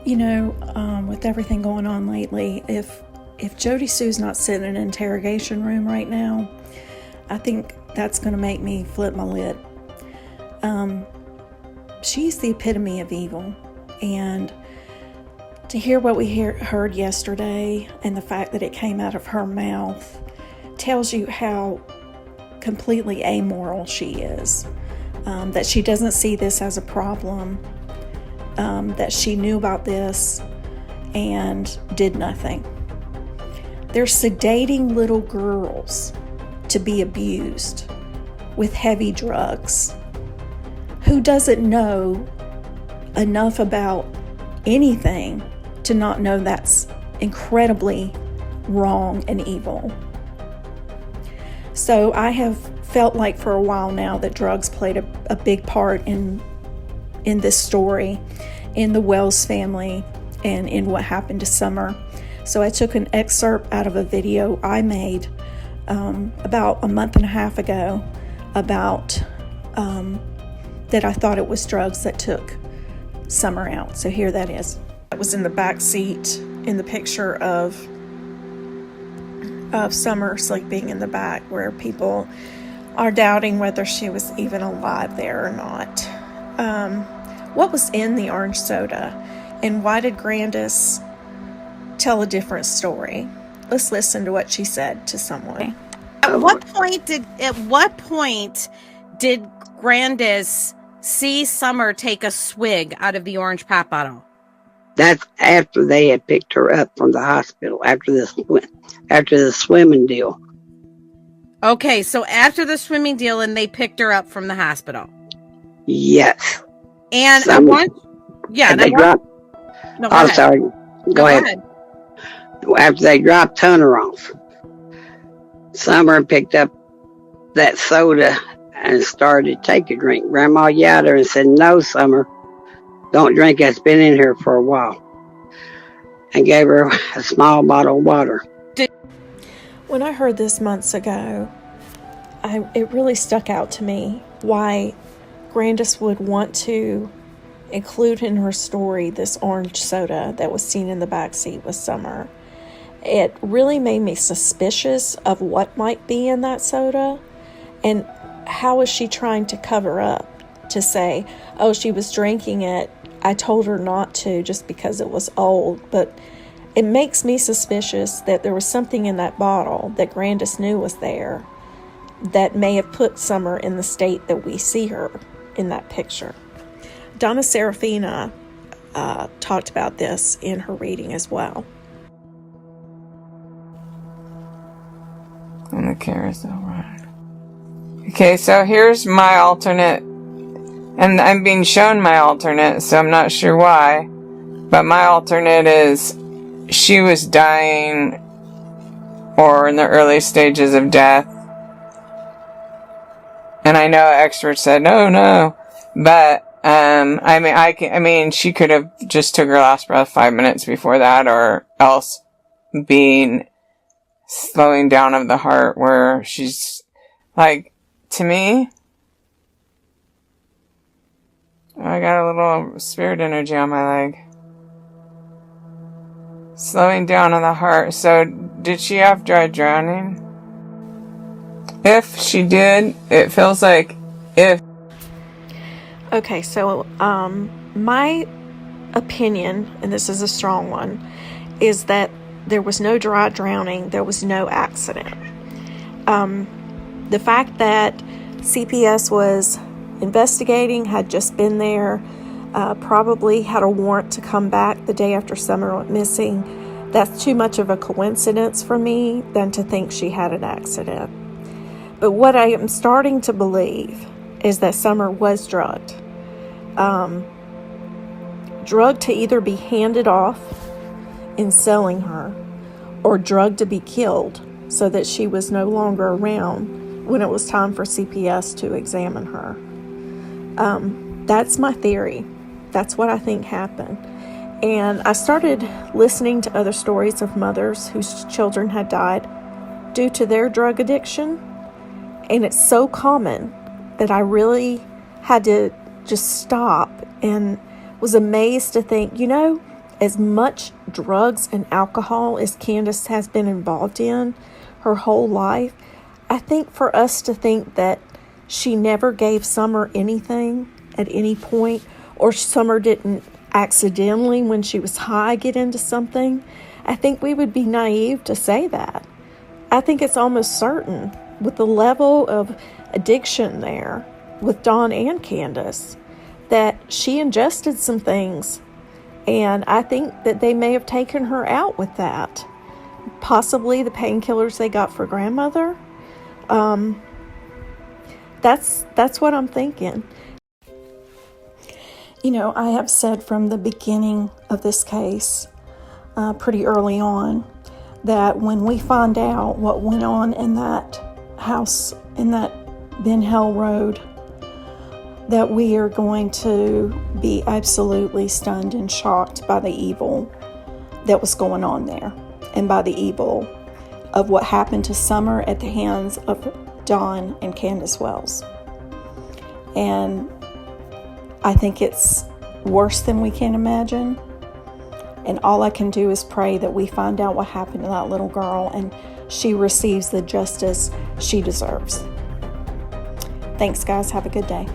With everything going on lately, if Jody Sue's not sitting in an interrogation room right now, I think that's going to make me flip my lid. She's the epitome of evil, and to hear what we heard yesterday and the fact that it came out of her mouth tells you how completely amoral she is, that she doesn't see this as a problem, that she knew about this and did nothing. They're sedating little girls to be abused with heavy drugs. Who doesn't know enough about anything to not know that's incredibly wrong and evil? So I have felt like for a while now that drugs played a big part in this story, in the Wells family, and in what happened to Summer. So I took an excerpt out of a video I made about a month and a half ago about that I thought it was drugs that took Summer out. So here that is. It was in the back seat in the picture of Summer sleeping in the back, where people are doubting whether she was even alive there or not. What was in the orange soda, and why did Grandis tell a different story? Let's listen to what she said to someone. At what point did Grandis see Summer take a swig out of the orange pop bottle? That's after they had picked her up from the hospital, after the swimming deal. Okay, so after the swimming deal, and they picked her up from the hospital. Yes. And Sorry. Go ahead. After they dropped Hunter off, Summer picked up that soda and started to take a drink. Grandma yelled at her and said, "No, Summer, don't drink. It's been in here for a while," and gave her a small bottle of water. When I heard this months ago, it really stuck out to me why Grandis would want to include in her story this orange soda that was seen in the back seat with Summer. It really made me suspicious of what might be in that soda, and how is she trying to cover up to say, oh, she was drinking it, I told her not to just because it was old. But it makes me suspicious that there was something in that bottle that Grandis knew was there that may have put Summer in the state that we see her in that picture. Donna Serafina talked about this in her reading as well. On the carousel ride. Okay, so here's my alternate, and I'm being shown my alternate, so I'm not sure why, but my alternate is she was dying or in the early stages of death. And I know experts said no, but she could have just took her last breath 5 minutes before that, or else being slowing down of the heart, where she's like, to me, I got a little spirit energy on my leg. Slowing down of the heart. So did she have dry drowning? If she did, it feels like if. Okay, so my opinion, and this is a strong one, is that there was no dry drowning, there was no accident. The fact that CPS was investigating, had just been there, probably had a warrant to come back the day after Summer went missing, that's too much of a coincidence for me than to think she had an accident. But what I am starting to believe is that Summer was drugged. Drugged to either be handed off in selling her, or drugged to be killed so that she was no longer around when it was time for CPS to examine her. That's my theory. That's what I think happened. And I started listening to other stories of mothers whose children had died due to their drug addiction. And it's so common that I really had to just stop and was amazed to think, as much drugs and alcohol as Candace has been involved in her whole life, I think for us to think that she never gave Summer anything at any point, or Summer didn't accidentally, when she was high, get into something, I think we would be naive to say that. I think it's almost certain, with the level of addiction there with Dawn and Candace, that she ingested some things, and I think that they may have taken her out with that. Possibly the painkillers they got for grandmother. That's what I'm thinking. You know, I have said from the beginning of this case, pretty early on, that when we find out what went on in that house, in that Ben Hill Road, that we are going to be absolutely stunned and shocked by the evil that was going on there, and by the evil of what happened to Summer at the hands of Dawn and Candace Wells. And I think it's worse than we can imagine. And all I can do is pray that we find out what happened to that little girl and she receives the justice she deserves. Thanks, guys. Have a good day.